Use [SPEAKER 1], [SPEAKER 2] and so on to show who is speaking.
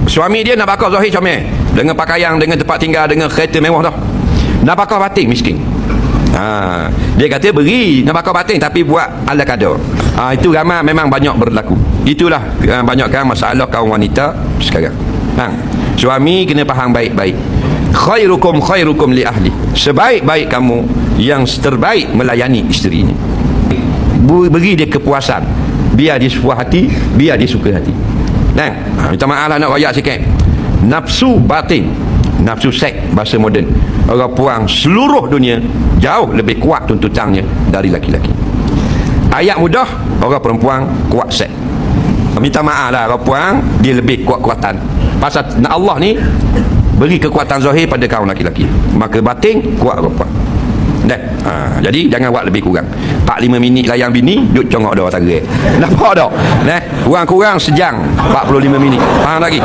[SPEAKER 1] Suami dia nak bakar zahir comel, dengan pakaian, dengan tempat tinggal, dengan kereta mewah dah. Nak bakar batin miskin. Dia kata beri nak bakar batin tapi buat ala kadar. Itu ramai memang banyak berlaku. Itulah banyakkan masalah kaum wanita sekarang. Suami kena faham baik-baik. Khairukum khairukum li ahli. Sebaik-baik kamu yang terbaik melayani isteri ini. Beri dia kepuasan, biar dia puas hati, biar dia suka hati. Minta maaf lah nak royak sikit. Nafsu batin, nafsu seks bahasa moden, orang puang seluruh dunia jauh lebih kuat tuntutannya dari laki-laki. Ayat mudah, orang perempuan kuat seks. Minta maaf lah, orang puang dia lebih kuat-kuatan. Pasal Allah ni beri kekuatan zahir pada kaum laki-laki, maka batin kuat orang puang. Jadi jangan buat lebih kurang 4-5 minit layan bini, duk congok dah tarik. Nampak tak? Kurang-kurang sejam 45 minit. Faham lagi?